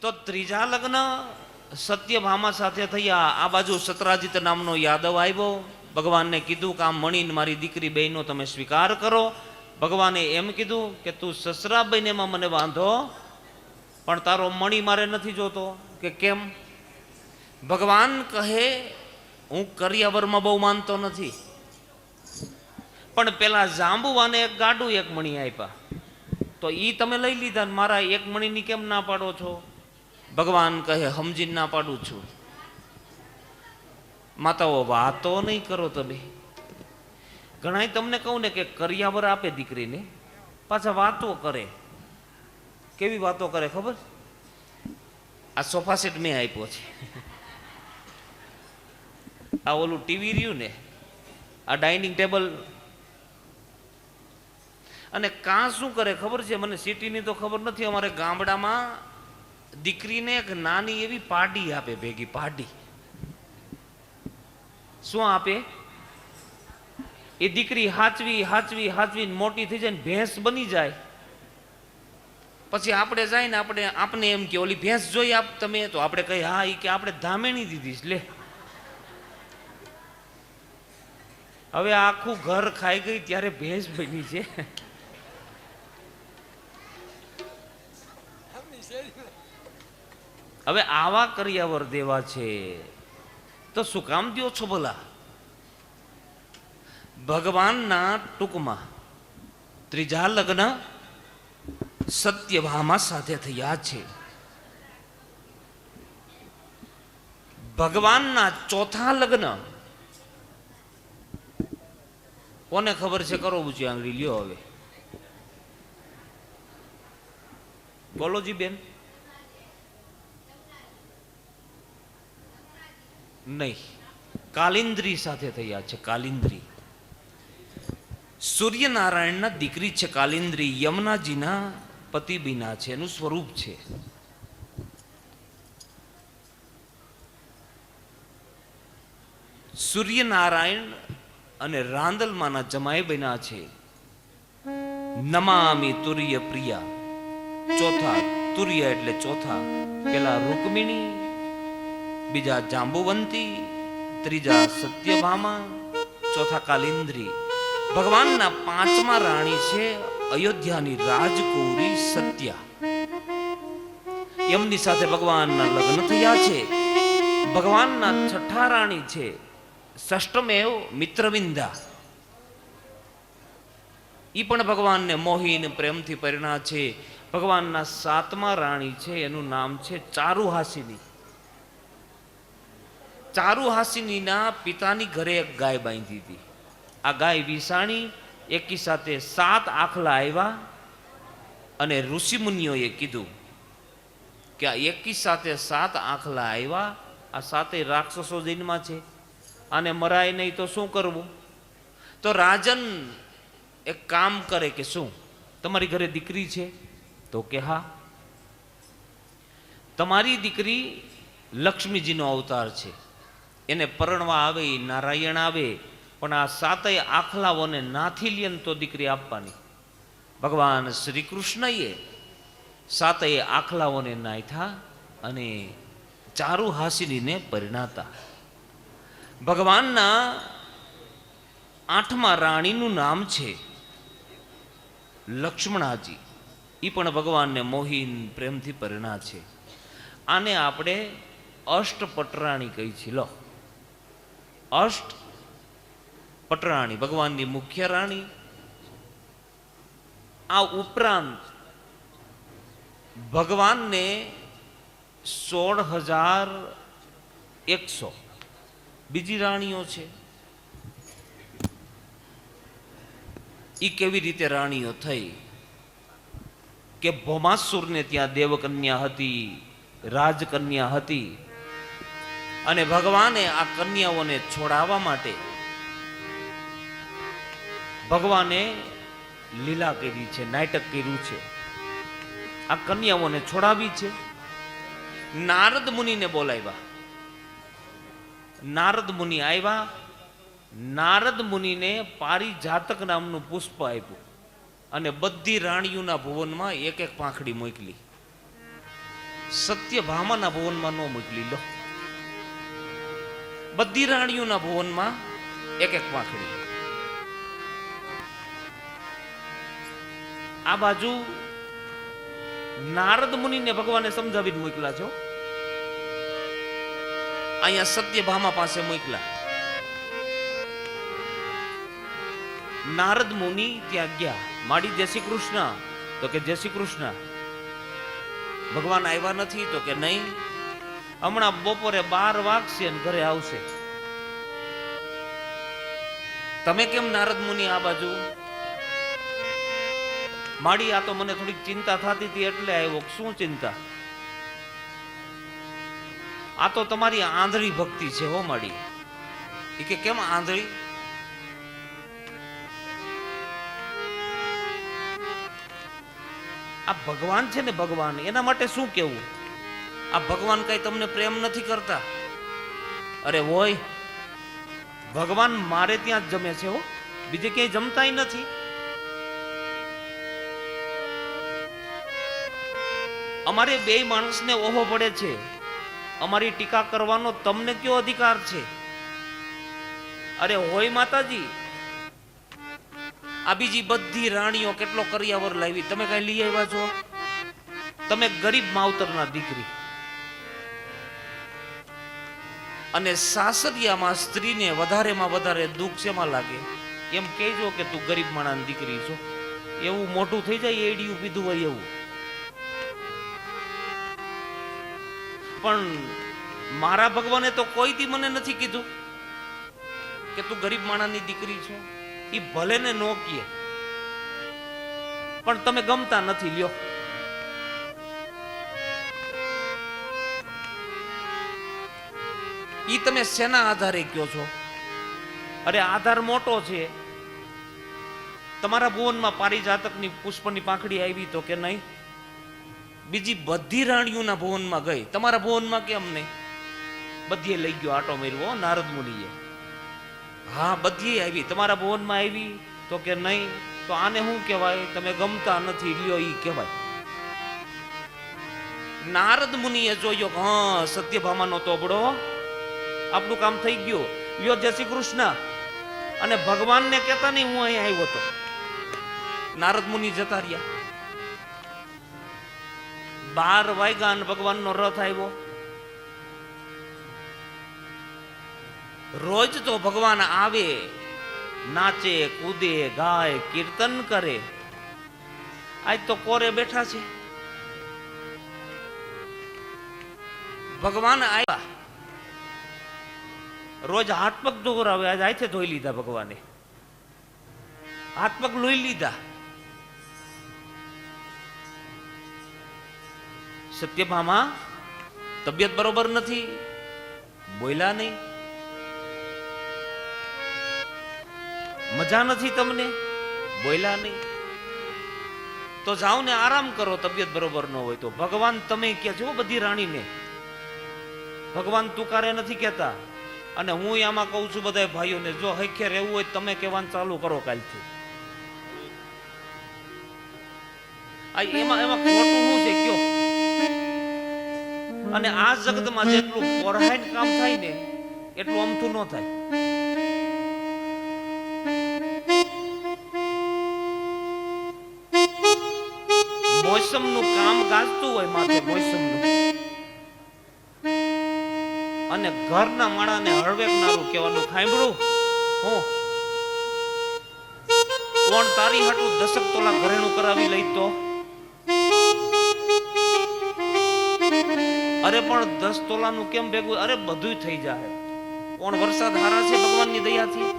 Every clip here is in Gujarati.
તો ત્રીજા લગ્ન સત્યભામા સાથે થયા. આ બાજુ સતરાજીત નામનો યાદવ આવ્યો. ભગવાનને કીધું કે આ મણીને મારી દીકરી બહેનો તમે સ્વીકાર કરો. ભગવાને એમ કીધું કે તું સસરા બહેન એમાં મને વાંધો, પણ તારો મણી મારે નથી જોતો. કે કેમ? ભગવાન કહે હું કરિયાવરમાં બહુ માનતો નથી, પણ પેલા જાંબુવાને એક ગાડું એક મણી આપ્યા, તો ઈ તમે લઈ લીધા ને મારા એક મણીની કેમ ના પાડો છો? ભગવાન કહે સમજીને ના પાડું છું. માતાઓ વાતો નહીં કરો તમે. ઘણા તમને કહું ને કે કરિયાવર આપે દીકરીને, પાછા વાતો કરે. કેવી વાતો કરે ખબર? આ સોફા સેટ મેં આપ્યો છે, આ ઓલું ટીવી રહ્યું ને, આ ડાઇનિંગ ટેબલ. અને કાં શું કરે ખબર છે? મને સિટીની તો ખબર નથી, અમારે ગામડામાં દીકરીને એક નાની એવી પાડી આપે, ભેગી પાડી. શું આપે? એ દીકરી હાચવી હાચવી હાચવી મોટી થઈ જાય ને ભેંસ બની જાય. પછી આપણે જાય ને આપણે એમ કે ઓલી ભેંસ જોઈ આપ તમે, તો આપણે કહીએ હા, એ કે આપણે ધામેણી દીધી લે. હવે આખું ઘર ખાઈ ગઈ ત્યારે ભેંસ બની છે. હવે આવા કરિયાવર દેવા છે તો શું કામ દ્યો છો ભલા? ભગવાનના ટૂંકમાં ત્રીજા લગ્ન સત્યભામા સાથે થયા છે. ભગવાનના ચોથા લગ્ન કોને ખબર છે? કરો ઊંચી આંગળી લ્યો. હવે બોલો જી બેન. નહીં, કાલિંદ્રી સાથે થયા છે. કાલિંદ્રી સૂર્યનારાયણના દીકરી છે. કાલિંદ્રી યમુનાજીના પતિ બીના છે, એનું સ્વરૂપ છે. સૂર્યનારાયણ અને રાંદલમાના જમાઈ બન્યા છે. નમામી તુર્ય પ્રિયા. ચોથા તુર્ય એટલે ચોથા. પેલા રૂકમિણી, બીજા જાંબુવંતી, ત્રીજા સત્યભામા, ચોથા કાલિંદ્રી. ભગવાનના પાંચમા રાણી છે અયોધ્યાની રાજકુમારી સત્યા. એમની સાથે ભગવાનના લગ્ન થયા છે. ભગવાનના છઠ્ઠા રાણી છે ષષ્ઠમેવ મિત્રવિંદા. ઈ પણ ભગવાનને મોહીને પ્રેમથી પરિણા છે. ભગવાનના સાતમા રાણી છે, એનું નામ છે ચારુહાસિની. ચારુહાસિનીના પિતાની ઘરે એક ગાય બાંધી હતી. આ ગાય વિસાણી, એકી સાથે 7 આખલા આવ્યા અને ઋષિમુનિઓએ કીધું કે આ એકી સાથે 7 આખલા આવ્યા, આ 7 રાક્ષસો જન્મા છે, આને મરાય નહીં તો શું કરવું? તો રાજન એક કામ કરે કે શું તમારી ઘરે દીકરી છે? તો કે હા, તમારી દીકરી લક્ષ્મીજીનો અવતાર છે, એને પરણવા આવે એ નારાયણ આવે, પણ આ 7 આખલાઓને નાથી લે તો દીકરી આપવાની. ભગવાન શ્રી કૃષ્ણએ 7 આખલાઓને નાથા અને ચારુહાસિનીને પરિણાતા. ભગવાનના 8મા રાણીનું નામ છે લક્ષ્મણાજી. એ પણ ભગવાનને મોહીન પ્રેમથી પરિણા છે. આને આપણે અષ્ટપટરાણી કહી છે. લો, અષ્ટપટરાણી ભગવાનની મુખ્ય રાણી. આ ઉપરાંત ભગવાનને 16,100 બીજી રાણીઓ છે. એ કેવી રીતે રાણીઓ થઈ? કે ભૌમાસુરને ત્યાં દેવકન્યા હતી, રાજકન્યા હતી, અને ભગવાને આ કન્યાઓને છોડાવવા માટે ભગવાને લીલા કરી છે, નાટક કર્યું છે. આ કન્યાઓને છોડાવી છે. નારદ મુનિને બોલાવ્યા. નારદ મુનિ આવ્યા. નારદ મુનિને પારિજાતક નામનું પુષ્પ આપ્યું અને બધી રાણીઓના ભુવનમાં એક એક પાંખડી મોકલી. સત્યભામાના ભુવનમાં ન મોકલી લો. બધી રાણીઓના ભુવનમાં એક એક પાંખડી. આ બાજુ નારદ મુનિને ભગવાને સમજાવીને મોકલા છો, અહીંયા સત્યભામા પાસે મોકલા. નારદ મુનિ ત્યાં ગયા. માડી જય શ્રી કૃષ્ણ, તો કે જય શ્રી કૃષ્ણ. ભગવાન આવ્યા નથી, તો કે નહીં, હમણાં બપોરે 12 વાગશે ને ઘરે આવશે. તમે કેમ નારદ મુનિ આ બાજુ? માડી આ તો મને થોડીક ચિંતા થતી હતી એટલે આવ્યો. શું ચિંતા? આ તો તમારી આંધળી ભક્તિ છે હો માડી. એ કે કેમ આંધળી? આ ભગવાન છે ને, ભગવાન, એના માટે શું કેવું? આ ભગવાન કઈ તમને પ્રેમ નથી કરતા? અરે હોય, ભગવાન મારે ત્યાં જ જમે છે હો, બીજે ક્યાંય જમતાય નથી. અમારે બે માણસને ઓહો પડે છે, અમારી ટીકા કરવાનો તમને કયો અધિકાર છે? અરે હોય માતાજી, આ બીજી બધી રાણીઓ કેટલો કરિયાવર લાવી, તમે કઈ લઈ આવ્યા છો? તમે ગરીબ માવતરના દીકરી, અને સાસરિયામાં સ્ત્રીને વધારેમાં વધારે દુઃખ શેમાં લાગે? એમ કહેજો કે તું ગરીબ માણસની દીકરી છો, એવું મોટું થઈ જાય એડિયું પીધું હોય એવું. પણ મારા ભગવાને તો કોઈ દી મને નથી કીધું કે તું ગરીબ માણસની દીકરી છો. એ ભલે ને નો કહે, પણ તમે ગમતા નથી. લ્યો, ઈ તમે શેના આધારે કયો છો? અરે આધાર મોટો છે. તમારા ભુવનમાં પારિજાતકની પુષ્પની પાંખડી આવી, તો કે નહીં. બીજી બધી રાણીઓના ભુવનમાં ગઈ, તમારા ભુવનમાં કેમ નહીં? બધીએ લઈ ગયો, આટો માર્યો નારદ મુનિએ. હા, બધી આવી, તમારા ભુવનમાં આવી, તો કે નહીં. તો આને શું કહેવાય? તમે ગમતા નથી. લ્યો, ઈ કહેવાય. નારદ મુનિએ જોયો, હા, સત્યભામાનો તોબડો, આપણું કામ થઈ ગયું. લ્યો, જય શ્રી કૃષ્ણ. અને ભગવાનને કહેતા નહીં હું અહીં આવ્યો તો. નારદ મુનિ જતા રહ્યા. 12 વાગ્યા અને ભગવાનનો રથ આવ્યો. રોજ તો ભગવાન આવે, નાચે, કૂદે, ગાય, કીર્તન કરે. આજ તો કોરે બેઠા છે. ભગવાન આવ્યા, રોજ હાથ પગ ધોવરાવે, આજ હાથે ધોઈ લીધા ભગવાને. હાથ પગ લોહી લીધા. સત્યભામા, તબિયત બરોબર નથી, બોલ્યા નહીં. મજા નથી તમને, બોલ્યા નહીં. તો જાઓ ને આરામ કરો, તબિયત બરોબર ન હોય તો. ભગવાન તમે કે છો બધી રાણીને, ભગવાન તુકારે નથી કહેતા. અને હું આમાં કહું છું બધા ભાઈઓને, જો હૈખે રહેવું હોય તમે કહેવાનું ચાલુ કરો કાલથી. એમાં ખોટું શું છે કયો? અને આ જગતમાં જેટલું પોરાયણ કામ થાય ને એટલું અમથું ન થાય. મોસમનું કામ ગાજતું હોય માથે, મોસમનું, અને ઘરના માણાને હળવેકનારું કહેવાનું ખાંભળું હું કોણ તારી હાટું 10 તોલા ઘરેણું કરાવી લઈ તો? અરે પણ 10 તોલાનું કેમ ભેગું? અરે બધું થઈ જાય. કોણ વરસાદ હારા છે ભગવાનની દયાથી,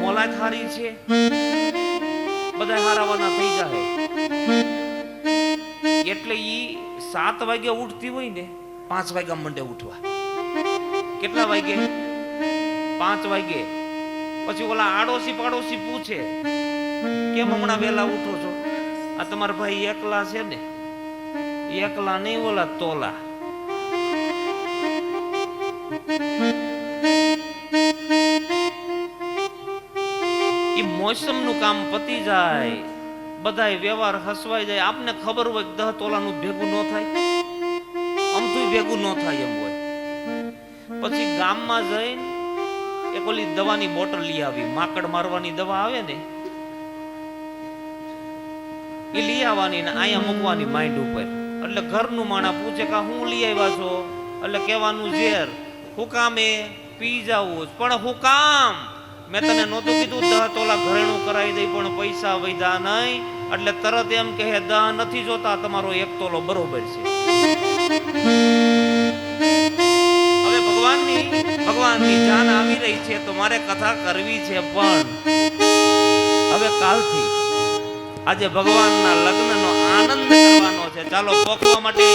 મોલાત હારી છે, બધા હારાવાના થઈ જાય. એટલે ઈ 7 વાગે ઉઠતી હોય ને 5 વાગ્યા મંડે ઉઠવા. કેટલા વાગે? 5 વાગે. પછી ઓલા આડોશી પાડોશી પૂછે, કેમ હમણાં વેલા ઉઠો છો? આ તમારા ભાઈ એકલા છે ને? એકલા નહીં, ઓલા તોલા. ઈ મોસમનું કામ પતી જાય, બધાય વ્યવહાર હસવાઈ જાય. આપને ખબર હોય 10 તોલાનું ભેગું ન થાય. ભેગું ન થાય એમ હોય. પછી ગામમાં જઈને એક ઓલી દવાની બોટલ લઈ આવી, માકડ મારવાની દવા આવે ને એ લઈ આવવાની ને અહીંયા મૂકવાની માઇન્ડ ઉપર. એટલે ઘરનું માણા પૂછે કે હું લઈ આવ્યા છો, એટલે કહેવાનું ઝેર. હું કામ એ પી જાવું? પણ હું કામ? મેં તને નહોતું કીધું 10 તોલા ઘરેણું કરાવી દઈ પણ પૈસા વૈધા નહીં? એટલે તરત એમ કહે 10 નથી જોતા, તમારો 1 તોલો બરોબર છે. હવે ભગવાનની જાન આવી રહી છે તો મારે કથા કરવી છે, પણ હવે કાલથી આજે ભગવાનના લગ્નનો આનંદ કરવાનો છે. ચાલો પોખવા માટે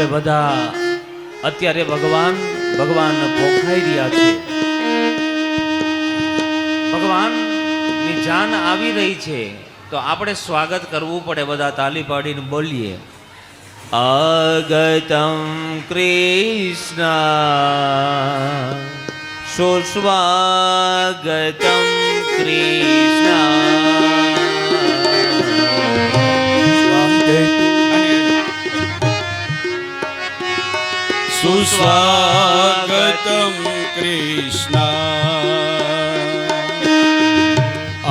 હવે બધા અત્યારે ભગવાન પોખાઈ રહ્યા છે. ભગવાનની જાન આવી રહી છે તો આપણે સ્વાગત કરવું પડે. બધા તાલી પાડીને બોલીએ આગતમ કૃષ્ણ સુસ્વાગતમ કૃષ્ણ સુસ્વાગતમ કૃષ્ણ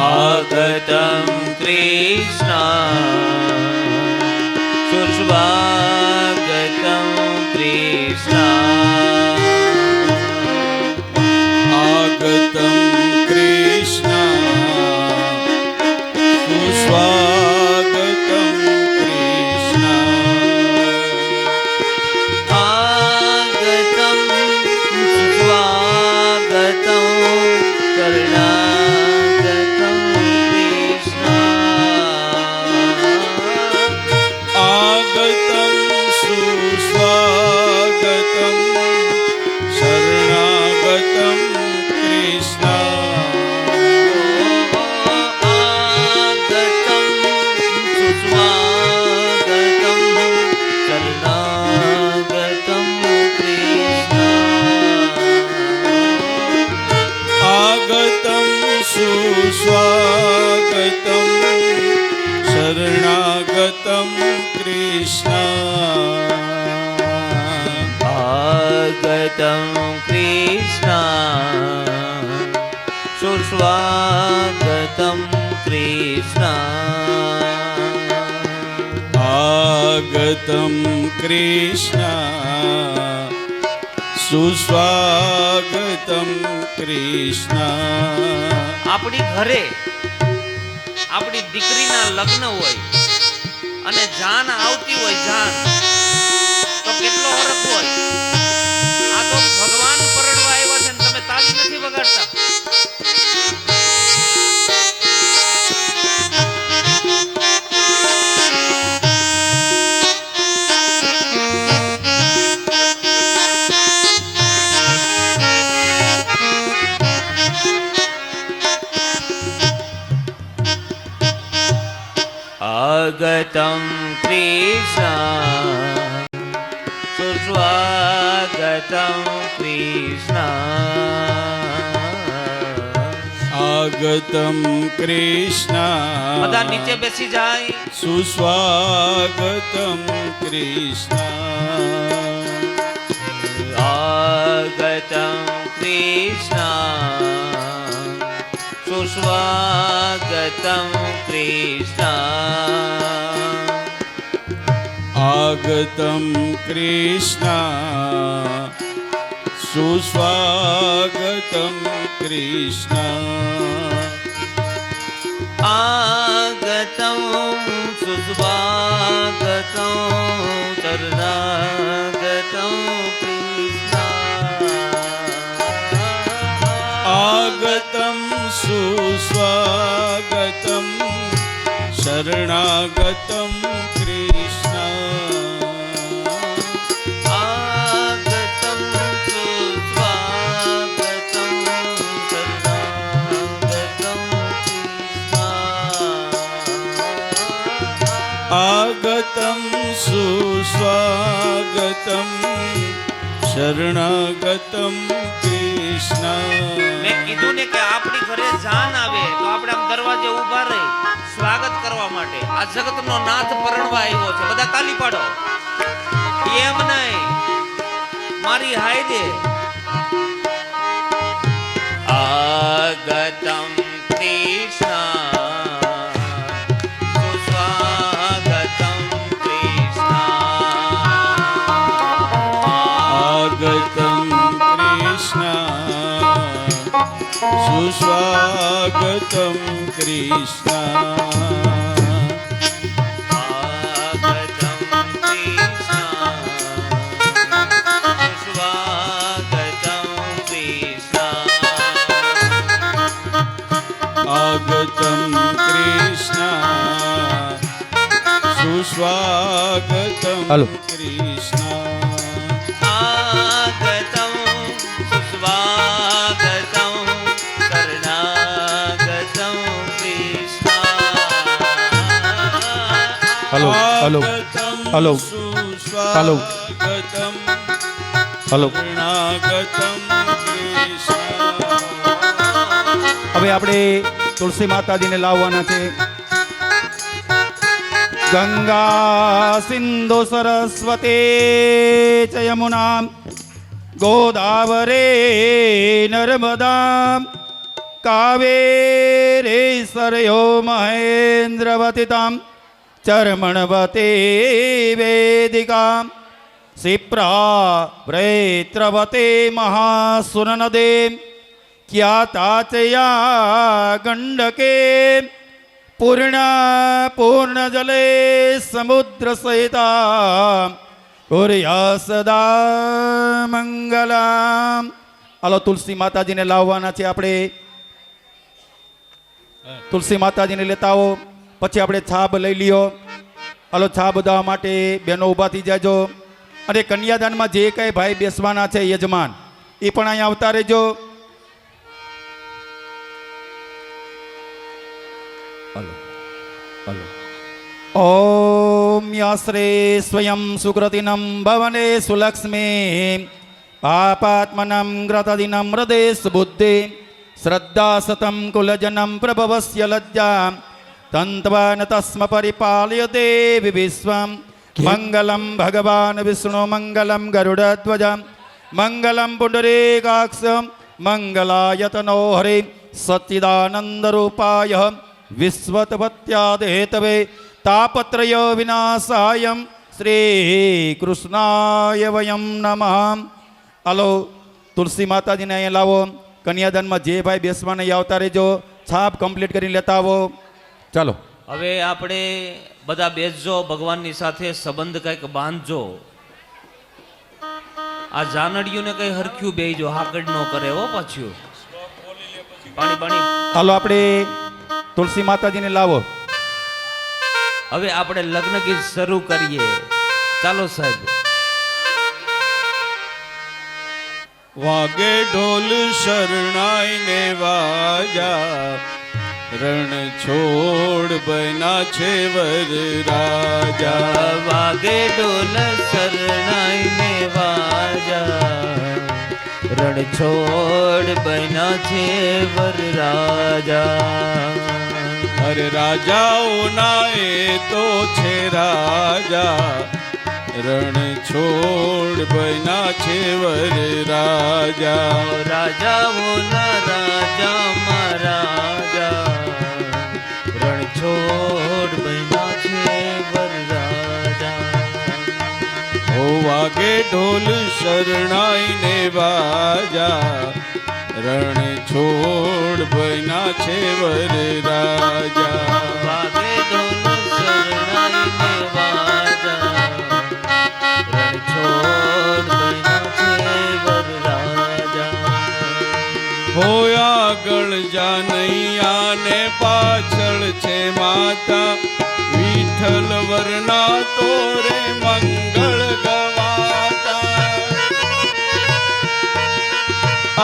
આગતમ કૃષ્ણ સુસ્વાગતમ કૃષ્ણ આગતમ કૃષ્ણ સુસ્વાગતમ સુસ્વાગતમ શરણાગતમ કૃષ્ણ આગતમ કૃષ્ણ સુસ્વાગતમ કૃષ્ણ આગતમ કૃષ્ણ સુસ્વાગતમ કૃષ્ણ. આપણી ઘરે આપણી દીકરીના લગ્ન હોય અને જાન આવતી હોય જાન તો કેટલો હરખ હોય. આ તો ભગવાન પરણવા આવ્યા છે ને તમે તાલી નથી વગાડતા. આગતમ કૃષ્ણ સુસ્વાગતમ કૃષ્ણ આગતમ કૃષ્ણ બધા નીચે બેસી જાય. સુસ્વાગતમ કૃષ્ણ આગતમ કૃષ્ણ સુસ્વાગતમ કૃષ્ણ આગતમ કૃષ્ણ સુસ્વાગતમ કૃષ્ણ આગતમ સુસ્વાગતમ શરણાગતમ કૃષ્ણ આગતમ સુસ્વાગતમ શરણાગતમ કૃષ્ણ આગતમ સુસ્વાગતમ શરણાગતમ કૃષ્ણ આગતમ સુસ્વાગતમ શરણાગતમ કૃષ્ણ. મેં કીધું ને કે આપણી ઘરે જાન આવે તો આપણે આમ દરવાજે ઊભા રહી સ્વાગત કરવા માટે. આ જગતનો નાથ પરણવા આવ્યો છે. બધા તાલી પાડો. એમ નહીં મારી હાય દે. આગતમ કૃષ્ણ સુસ્વાગતમ આગતમ કૃષ્ણ સુસ્વાગતમ કૃષ્ણ આગતમ કૃષ્ણ સુસ્વાગતમ Krishna hello. Hello hello. Hello. શરણાગતમ કૃષ્ણ હવે આપણે તુલસી માતાજીને લાવવાના છે. ગંગા સિંધુ સરસ્વતી ચ યમુના ગોદાવરે નર્મદા કાવેરી સરયો મહેન્દ્રવતિતામ ચર્મણવતી વેદિકા સિપ્રા પ્રેત્રવતી મહાસુરનદે ખ્યાતાચયા ગંડકે પૂર્ણ જલે સમુદ્ર સહિતા કુર્યા સદા મંગલમ. હાલો તુલસી માતાજીને લાવવાના છે આપણે. તુલસી માતાજીને લેતા આવો. પછી આપણે છાબ લઈ લ્યો. હાલો છાબ દાવા માટે બહેનો ઊભા થઈ જાજો. અને કન્યાદાનમાં જે કઈ ભાઈ બેસવાના છે યજમાન એ પણ અહીંયા આવતા રહેજો. ઓમ યાશ્રે સ્વયં સુકૃતિનમ ભવને સુલક્ષ્મી પાપાત્મનમ ગ્રતદિનમ હૃદય સુબુદ્ધિ શ્રદ્ધા સતમ કુલજનમ પ્રભવસ્ય લજ્જા તંત્વાન તસ્મ પરિપાલયતે વિશ્વમ મંગલમ ભગવાન વિષ્ણુ મંગલમ ગરુડધ્વજ મંગલમ પુંડરીકાક્ષ મંગલાયતનો હરે સચ્ચિદાનંદ રૂપાય વિશ્વતપત્યાદેતવે તાપત્રય વિનાશાયમ શ્રી કૃષ્ણાય વયમ નમઃ. હાલો તુલસી માતાજીને અહીંયા લાવો. કન્યાદાનમાં જે ભાઈ બેસવાના આવતા રહેજો. છાપ કમ્પ્લીટ કરીને લેતા આવો. ચાલો હવે આપણે બધા બેસજો, ભગવાનની સાથે સંબંધ કંઈક બાંધજો. આ જાનડીઓને કઈ હરખ્યું બેજો, હાકડ ન કરે હો પાછું. પાણી પાણી. હાલો આપણે તુલસી માતાજીને લાવો. હવે આપણે લગ્ન ગીત શરૂ કરીએ. ચાલો સાહેબ. વાગે ઢોલ શરણાઈ ને વાજા રણ છોડ બના છે વર રાજા. વાગે ઢોલ શરણાઈ ને વાજા રણ છોડ બન્યા છે વર રાજા. અરે રાજાઓના એ તો છે રાજા રણ છોડ બના છે વર રાજા. રાજાઓના રાજા મહારાજા રણ છોડ બન્યા છે વર રાજા. ઓ વાગે ઢોલ શરણાઈ ને વાજા રણ છોડ બના છે વર રાજા. વાગે ઢોલ શરણાઈ ને વાજા રણ છોડ બન્યા છે વર રાજા. હો આગળ જાનૈયા ને પાછળ છે માતા વિઠ્ઠલ વરના તોરે મંગળ ગવાતા.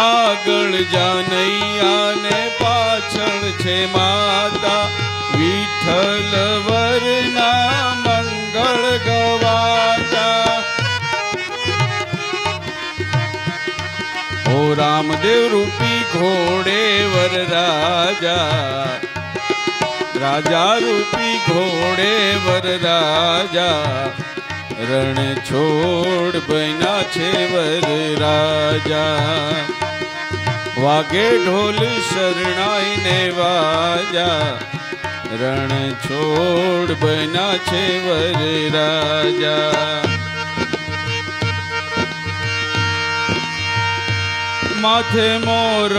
આગળ જાનૈયા ને પાછળ છે માતા વિઠ્ઠલ વરના મંગળ ગવાતા. ઓ રામદેવ રૂપી ઘોડે વર રાજા રાજા રૂપી ઘોડે વર રાજા રણ છોડ બન્યા છે વર રાજા. વાગે ઢોલ શરણાઈ ને વાજા રણ છોડ બન્યા છે વર રાજા. માથે મોર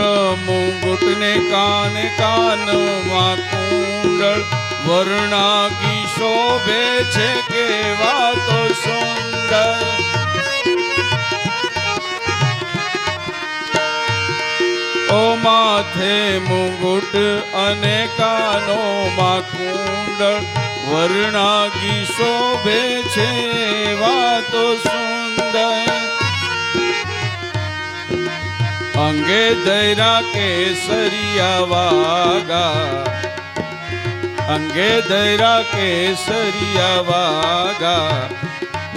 મુંગુટ ને કાને કાનમાં કુંડળ વર્ણાગી શોભે છે કેવા તો સુંદર. ઓ માથે મુંગુટ અને કાનોમાં કુંડળ વર્ણાગી શોભે છે એવા તો સુંદર. અંગે દૈરા કેસરિયા વાગા અંગે દૈરા કેસરિયા વાગા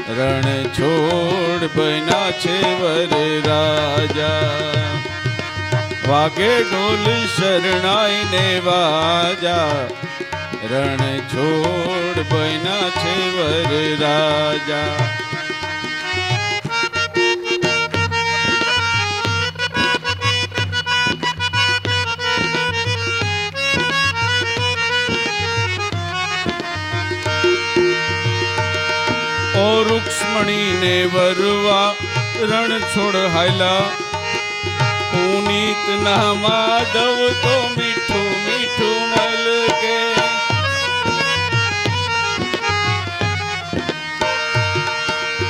રણ છોડ બન્યા છે વર રાજા વાગે ઢોલ શરણાઈ ને વાજા રણ છોડ બન્યા છે વર રાજા ઓ રૂક્ષ્મણી ને વરવા રણ છોડ હાયલા પુનીત ના માધવ તો મીઠું મીઠું મલકે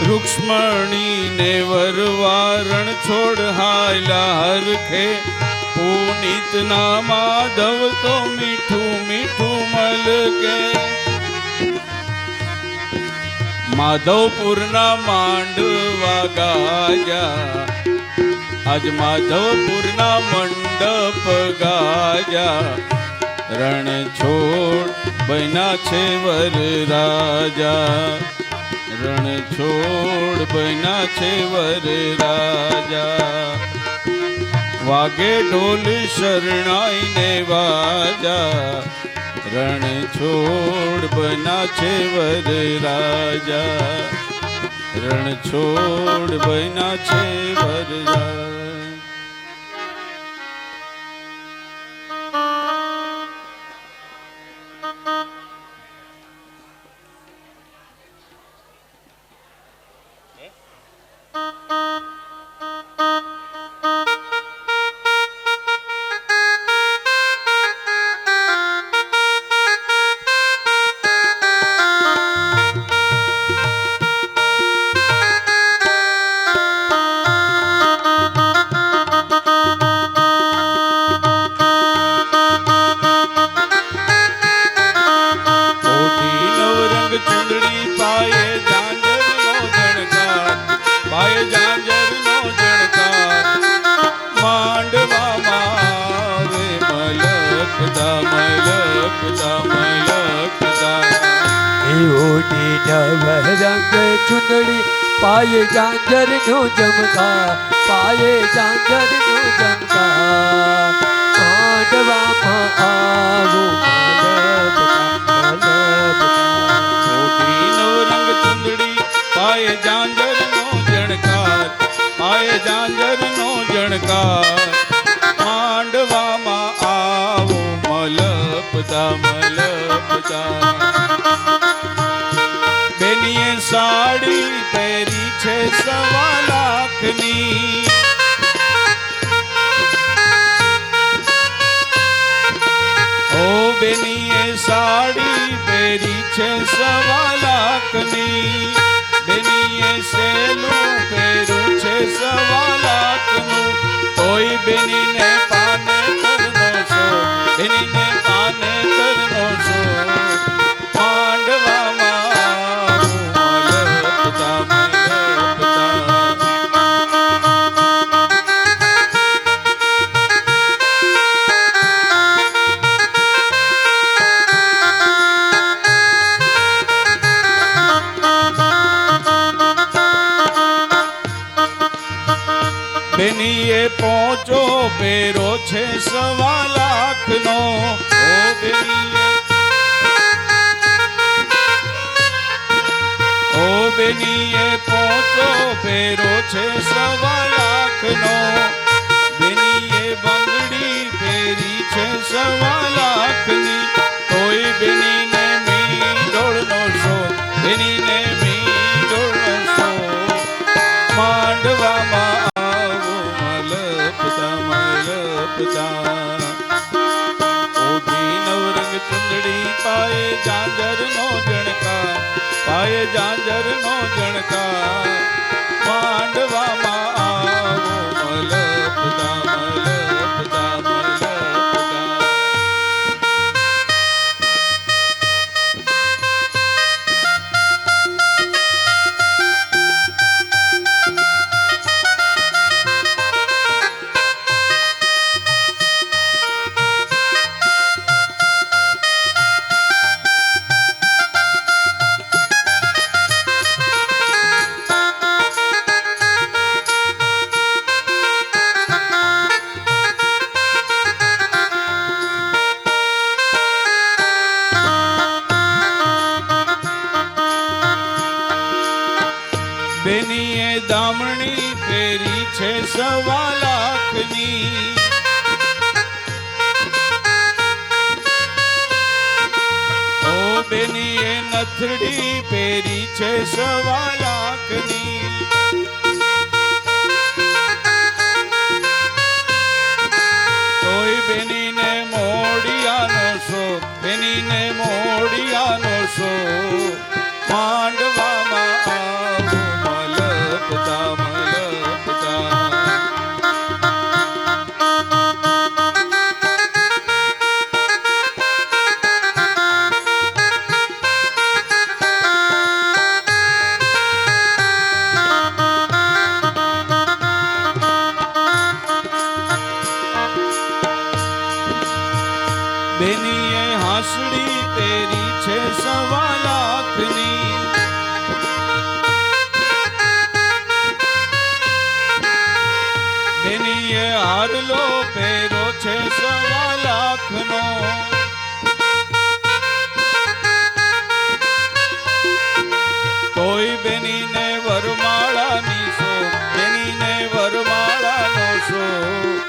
રૂક્ષ્મણી ને વરવા રણ છોડ હાયલા હરખે પુનીત ના માધવ તો મીઠું મીઠું મલકે માધવપુરના માંડવા ગાજા આજ માધવપુરના મંડપ ગાજા રણ છોડ બન્યા છે વર રાજા રણ છોડ બન્યા છે વર રાજા વાગે ઢોલ શરણાઈ ને વાજા રણ છોડ બન્યા છે વર રાજા રણ છોડ બન્યા છે વર રાજા ચુંદડી પાયે ઝાંઝર નો જમકા પાયે ઝાંઝર નો જમકા માંડવામાં આવો મોટી નવરંગ ચુંદડી પાયે ઝાંઝર નો જણકાર પાયે ઝાંઝર નો જણકાર માંડવામાં આવો મલપતા મલપતા બેનીએ સાડી પહેરી છે 1.25 લાખની ઓ બેનીએ સાડી પહેરી છે 1.25 લાખની બેનીએ સેલું પહેર્યું છે 1.25 લાખનું તોય બેનીને પાને કરનો છો બેનીને પાને કરનો છો બેનીએ પહોંચો પહેરો છે 1.25 લાખનો ઓ બેનીએ પહોંચો પહેરો છે 1.25 લાખનો બેનીએ બંગડી પહેરી છે 1.25 લાખની તોય બેનીને મીંડોળનો શો બેનીને મીંડોળનો શો માંડવામાં ઓઢી નવરંગ ચુંદડી પાયે ઝાંઝર નો જણકાર પાયે ઝાંઝર નો જણકાર માંડવામાં આવો મલપતા મલપતા મલપતા પેરી છે 1.25 લાખની. ઓ બેની એ નથડી પેરી છે 1.25 લાખની. તોય બેનીને મોડિયાનો શોખ, બેનીને મોડિયાનો શોખ. માંડવામાં આવો મલપતા મલપતા. બેનીએ હાંસડી પેરી છે 1.25 લાખની. બેનીએ હારલો પહેરો છે 1.25 લાખનો. તોય બેનીને વરમાળાની શોખ, બેનીને વરમાળાનો શોખ.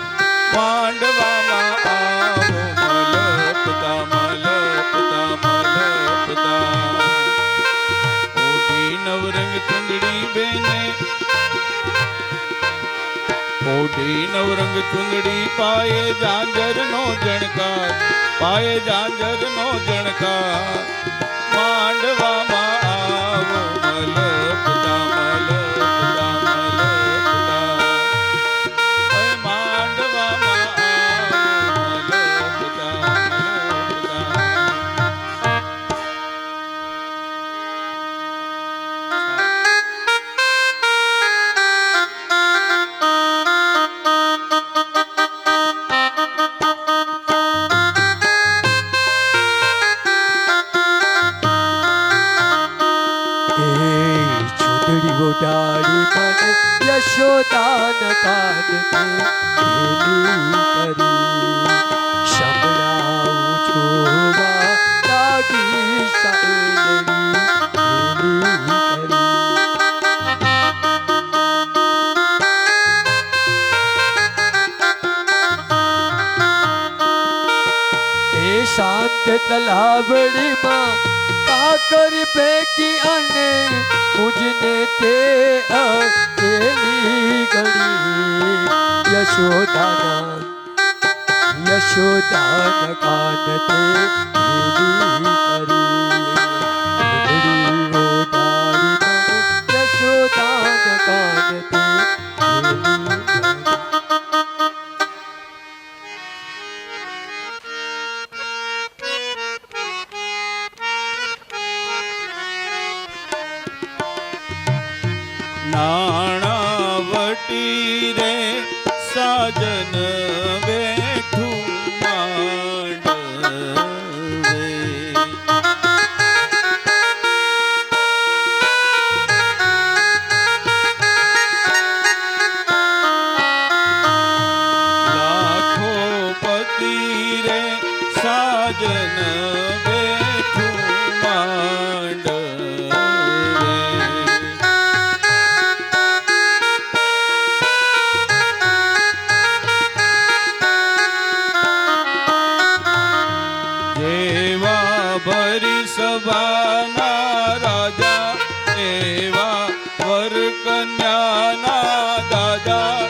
માંડવામાં આવો મલપતા મલપતા મલપતા. ઓઢી નવરંગ ચુંદડી બેને, ઓઢી નવરંગ ચુંદડી પાયે ઝાંઝરનો જણકાર, પાયે ઝાંઝરનો જણકાર. માંડવામાં આવો મલપતા મલપતા મલપતા. માંડવામાં આવો મલપતા મલપતા. છોટડી ગોટાળી મને યશોદાન કાનને ભેલી કરી. શમણાવું જોવા લાગી સાયલડી ભેલી કરી. એ શાંત તલાવડીમાં કાકર ફેંકી અને મુજને તે અકેલી ગણી. યશોદાના કાન તે ભેલી કરી. ઘોડી ઓઢાડી મને યશોદાના કાન તે ભેલી કરી. નાણાવટી રે સાજન બેઠું માંડવે. લાખો પતિ રે સાજન બેઠું માંડવે. ભરી સભાના રાજા એવા વર કન્યાના દાદા.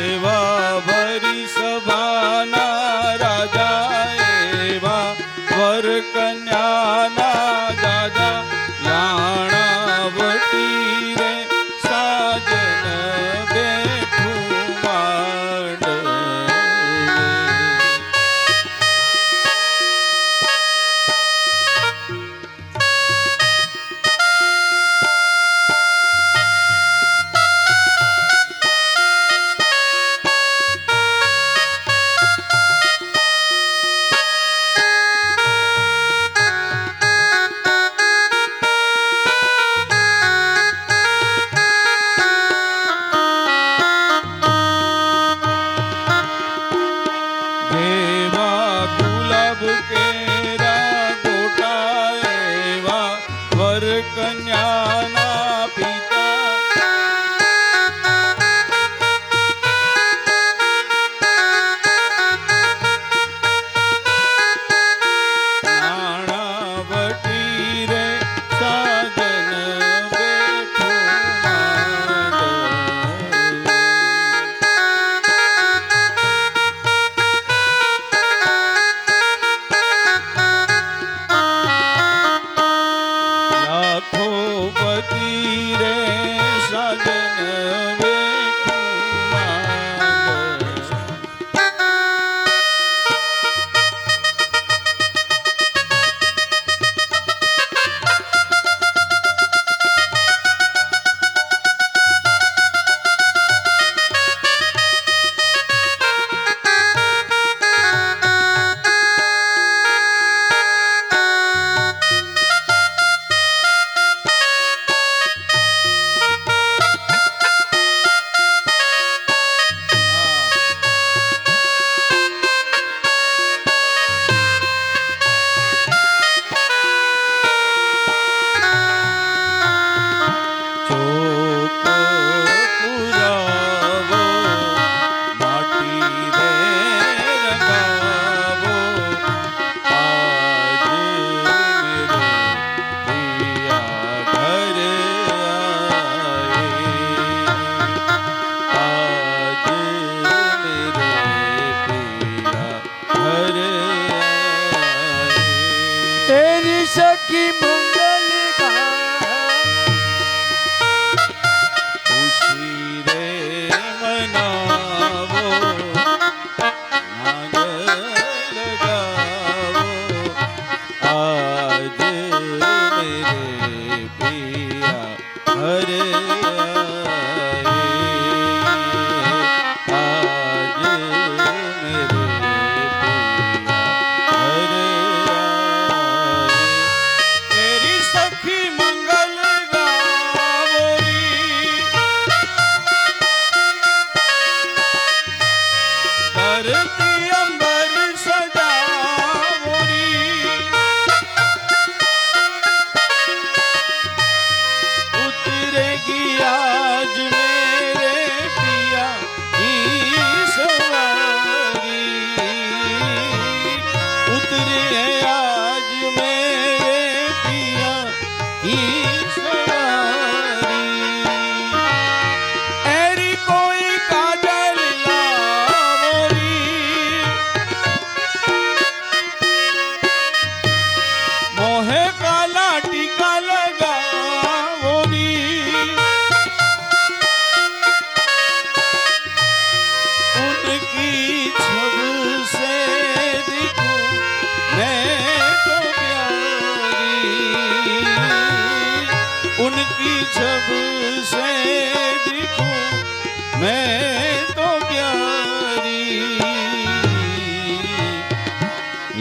એવા ભરી સભાના રાજા એવા વર કન્યાના દાદા. લાણાવટી રે સાજન બેઠું માંડવે.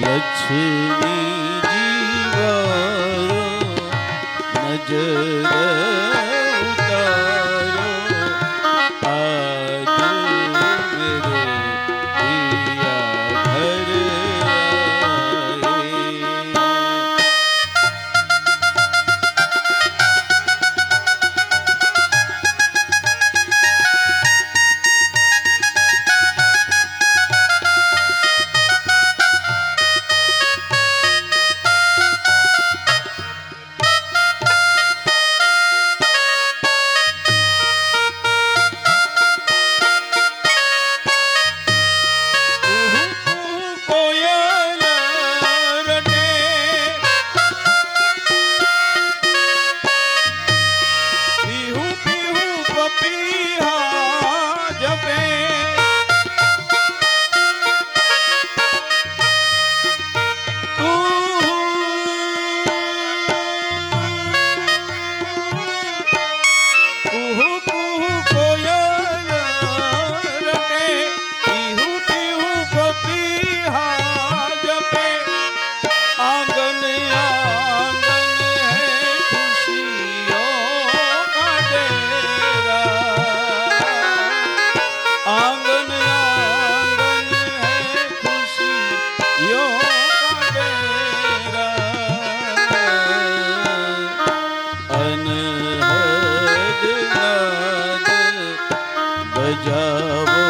લક્ષ્મી જીવરો નજર ઉતારો આજ મેરે પિયા ઘર આએ. કોયલ રટે પીહુ પીહુ પપીહા જપે કુહુ કુહુ કોયલ રટે પીહુ પીહુ પપીહા જપે આંગન આંગન હે ખુશીઓ કા ડેરા આંગન આંગન હે ખુશીઓ કા ડેરા અનહદ નાદ બજાવો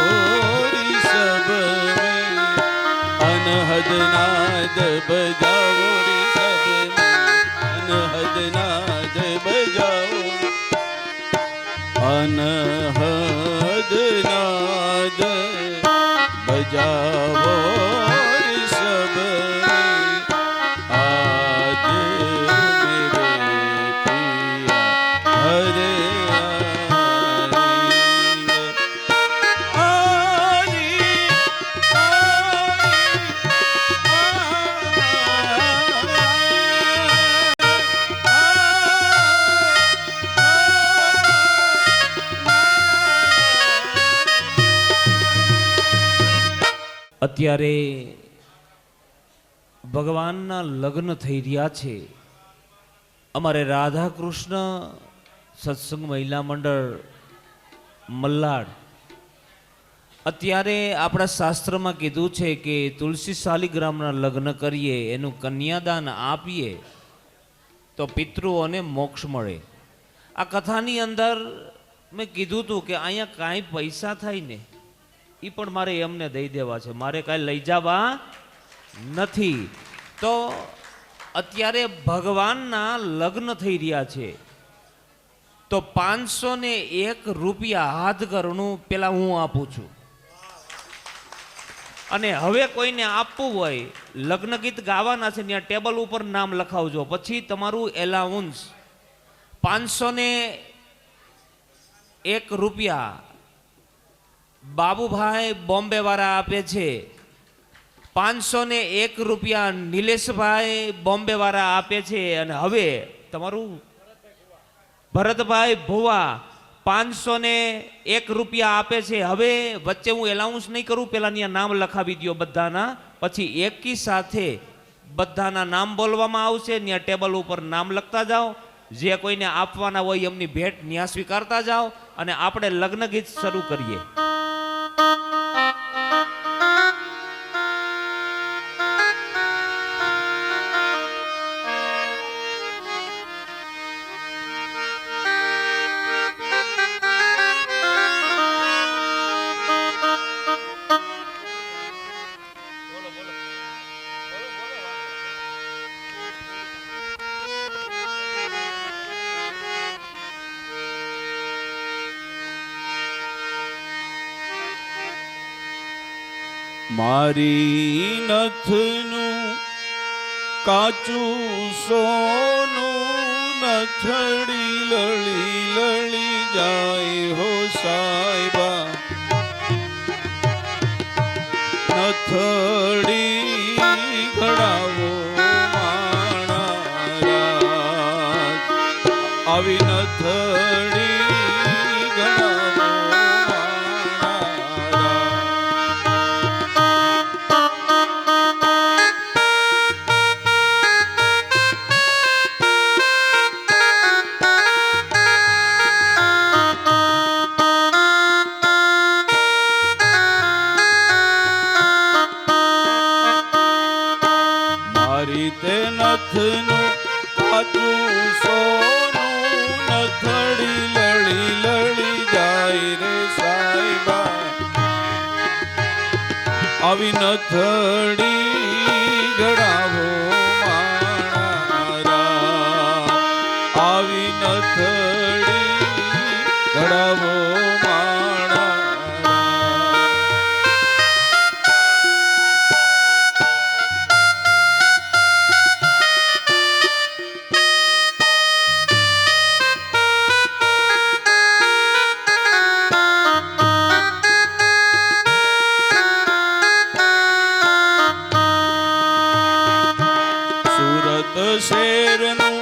રિષભ મેં અનહદ નાદ બજાવો રિષભ મેં અનહદ નાદ બજાવો અનહદ નાદ બજાવો રિષભ મેં આજ મેરે પિયા ઘર અત્યારે ભગવાનના લગ્ન થઈ રહ્યા છે. અમારે રાધા કૃષ્ણ સત્સંગ મહિલા મંડળ મલ્લાડ અત્યારે આપણા શાસ્ત્રમાં કીધું છે કે તુલસી શાલિગ્રામના લગ્ન કરીએ, એનું કન્યાદાન આપીએ તો પિતૃઓને મોક્ષ મળે. આ કથાની અંદર મેં કીધું હતું કે અહીંયા કાંઈ પૈસા થાય ને એ પણ મારે એમને દઈ દેવા છે, મારે કાંઈ લઈ જવા નથી. તો અત્યારે ભગવાનના લગ્ન થઈ રહ્યા છે તો 501 રૂપિયા હાથ કરણું પેલા હું આપું છું. અને હવે કોઈને આપવું હોય, લગ્ન ગીત ગાવાના છે, ત્યાં ટેબલ ઉપર નામ લખાવજો, પછી તમારું એલાઉન્સ 501 રૂપિયા બાબુભાઈ બોમ્બે વાળા આપે છે, 501 રૂપિયા નિલેશભાઈ બોમ્બે વાળા આપે છે. અને હવે તમારું ભરતભાઈ ભુવા 501 રૂપિયા આપે છે. હવે વચ્ચે હું એલાઉન્સ નહીં કરું, પેલા ત્યાં નામ લખાવી દો બધાના, પછી એકી સાથે બધાના નામ બોલવામાં આવશે, ત્યાં ટેબલ ઉપર નામ લખતા જાઓ, જે કોઈને આપવાના હોય એમની ભેટ ત્યાં સ્વીકારતા જાઓ અને આપણે લગ્ન ગીત શરૂ કરીએ. મારી નથનું કાચું સોનું નથડી લળી લળી જાય હો સાહેબા, નથડી ઘડાવો માણા રાજ, આવી નથડી ઘડાવો માણા રાજ. મારી તે નથનું કાચું સોનું નથડી લળી લળી જાય રે સાહેબા આવી નથડી ઘડાવો મારા આવી નથડી ઘડાવો મારા શેરનું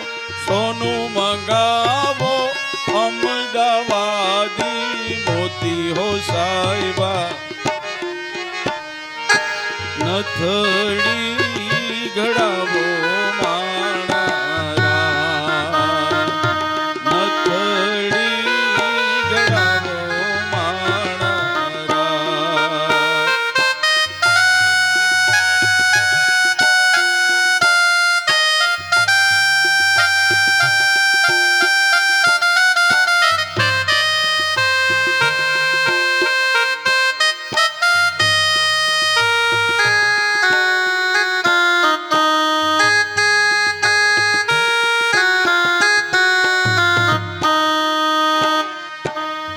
સોનું મંગાવો અમદાવાદી મોતી હો સાહેબા નથડી ઘડાવો મારા નથડી ઘડાવો મારા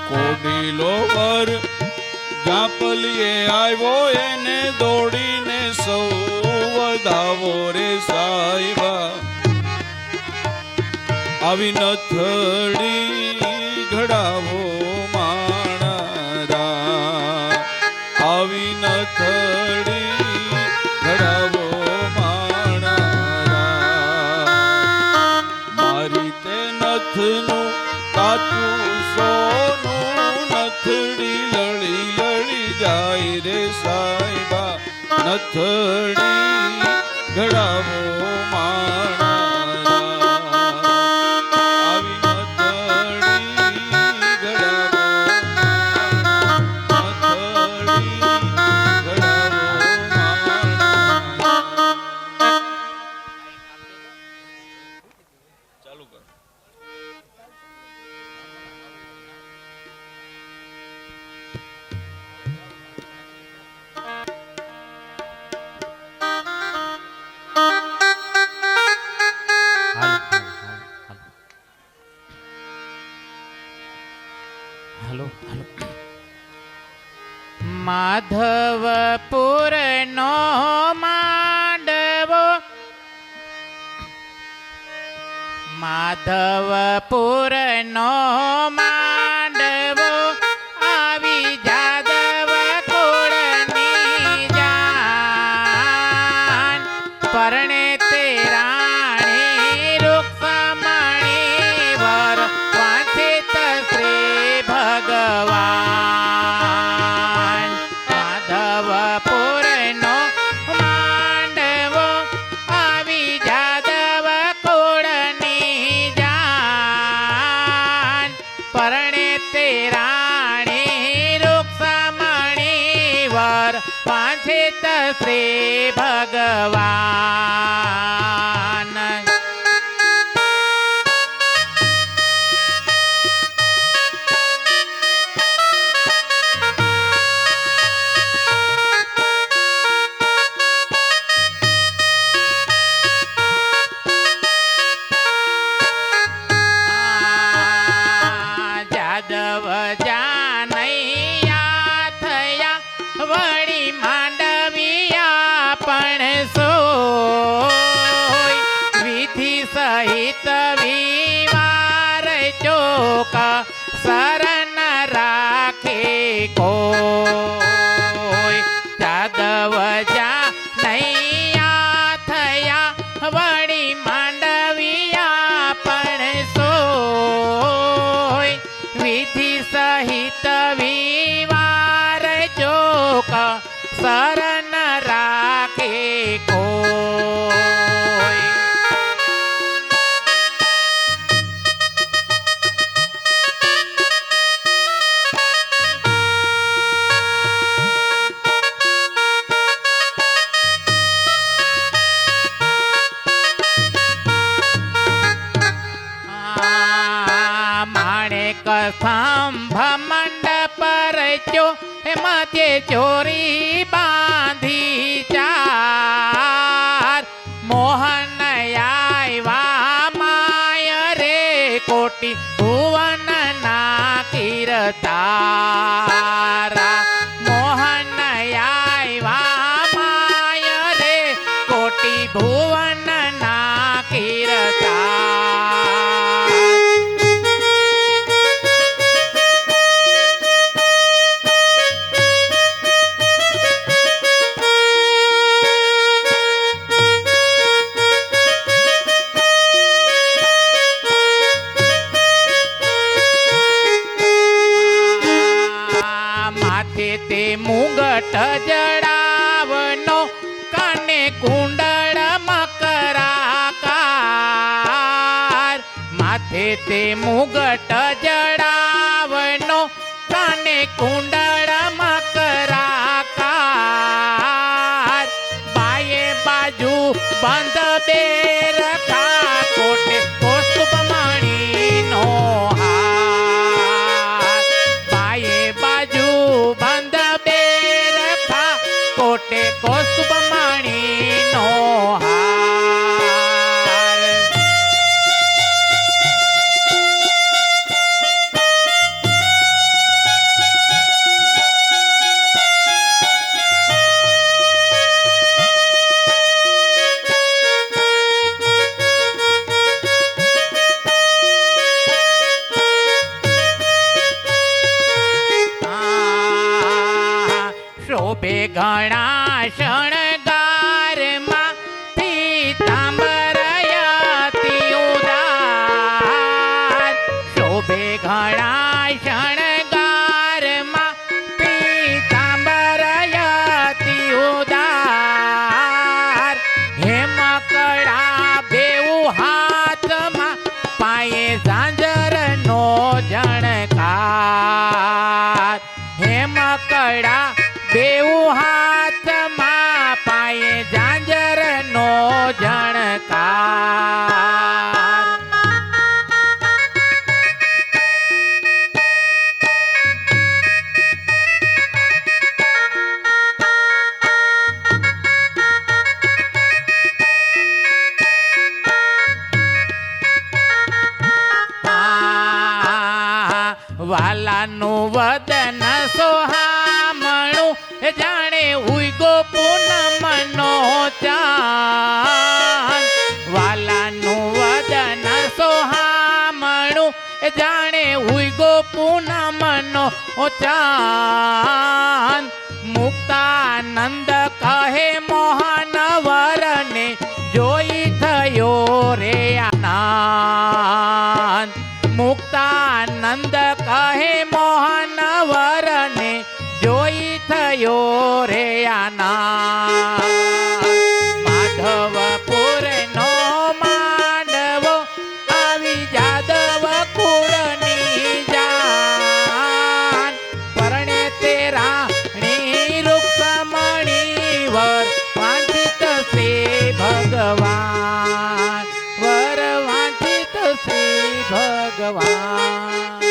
કોડીલો વર જાપલીએ આવ્યો એને દોડીને સૌ વધાવો રે સાહેબા આવી નથડી ઘડાવો માણા આવી નથડી ઘડાવો માણા મારી તે નથનું કાચું સોનું નથડી લળી લળી જાય રે સાહેબા નથડી ઘડાવો માણા આવી નથડી ઘડાવો નથડી ઘડાવો માણા ચાલુ કર હાલો હાલો માધવપુર નો માંડવો માધવપુર નો માંડવો આવી જાદવ કુળની જાન પરણે તે રાણી રૂક્ષ્મણી વર વાંચિત શ્રી ભગવાન માધવપુરનો માંડવો આવી જાદવ કુળની જાન પરણે તે રાણી રૂક્ષ્મણી વર વાંચિત શ્રી ભગવાન જાદવ જાનૈયા થયા વળી માંડવિયા પણ સો સ્તંભ મંડપ રચ્યો મધ્ય ચોરી બાંધી ચાર મોહન આવ્યા માય રે કોટી ભુવન ના કીર્તારા મોહન આવ્યા માય રે કોટી ભુવન ના કીર્તાર માથે તે મુગટ જડાવનો કાને કુંડળ મકરાકાર માથે તે મુગટ જડાવનો કાને કુંડળ મકરાકાર બાયે બાજુ બંધ બે રખા કોટે કૌસ્તુભ મણીનો હાર બાયે બાજુ બંધ બે રખા કોટે કૌસ્તુભ મણીનો હાર શોભે ઘણા શણગારમાં પીતાંબરયતી ઉદાર શોભે ઘણા શણગારમાં પીતાંબરયતી ઉદાર હેમકળા બેઉ હાથમાં પાયે ઝાંઝરનો જણકાર હેમકળા બેઉ હાથમાં પાયે ઝાંઝરનો જણકાર વાલાનું વદન સોહામણું જાણે ઉઈગો પૂનમનો ચાંદ વાલાનું વદન સોહામણું જાણે ઉઈગો પૂનમનો ચાંદ મુક્તાનંદ કહે મોહન વરને જોઈ થયો રે આનંદ મુક્તાનંદ કહે મોહન વરને જોઈ થયો રે આનંદ માધવપુરનો માંડવો આવી જાદવ કુળની જાન પરણે તે રાણી રૂકમણી વર વાંચિત સે ભગવાન વર વાંચિત સે ભગવાન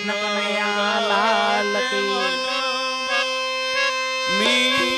કનૈયા લાલ કી મી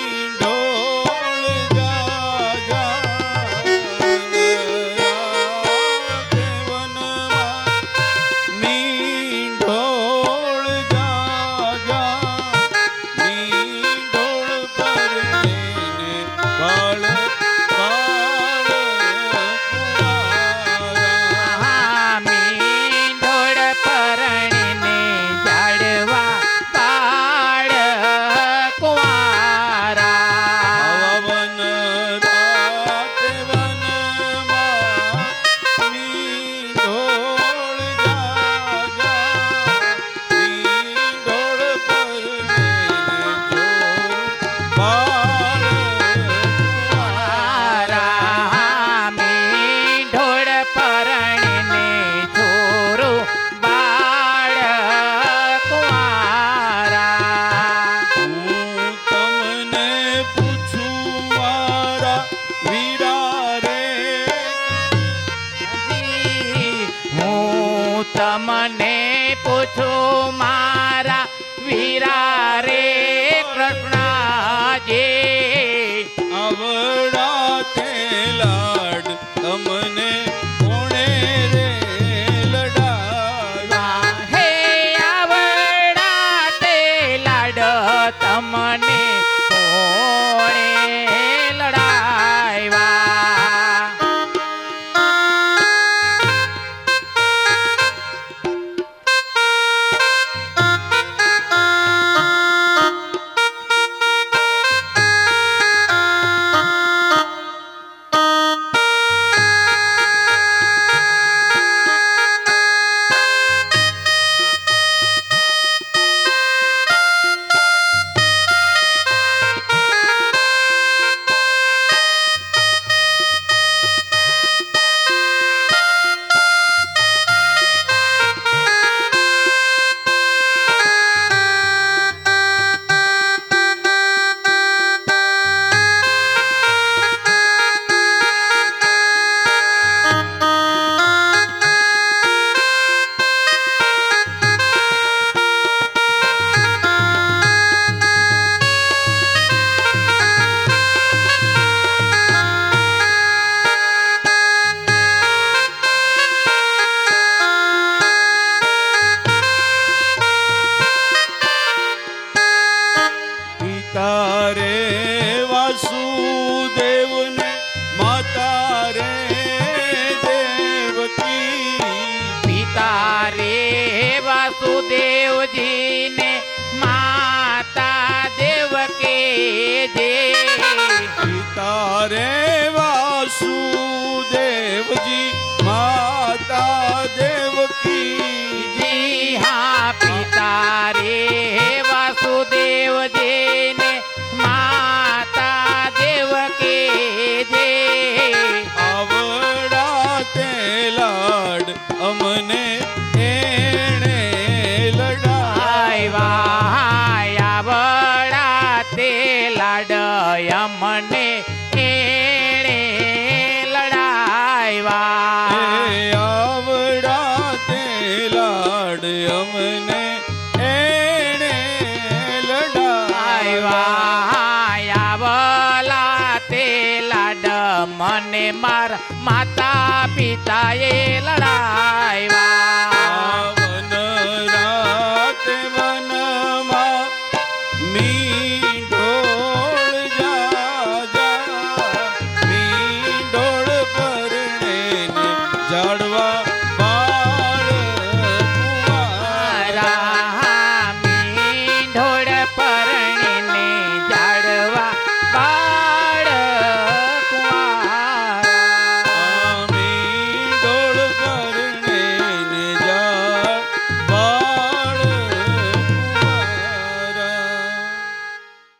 તમને પૂછું મારા વીરા રે કૃષ્ણજી આવડા તે લાડ તમને કોણે રે લડાવ્યા હે આવડા તે લાડ તમને કોણે લડાવ્યા પિતા રે વાસુદેવને માતા રે દેવકી પિતા રે વાસુદેવજીને માતા દેવકી જે પિતા રે વાસુદેવજી માતા દેવકી જી હા પિતા રે વાસુદેવજીને માતા દેવકી જે આવડા તે લાડ અમને એણે લડાવ્યા આવડા તે લાડય મને એણે લડાવ્યા આવડા તે લાડ અમને એણે લડાવ્યા આવલા તે લાડ મને મારા માતા પિતાએ લડાવ્યા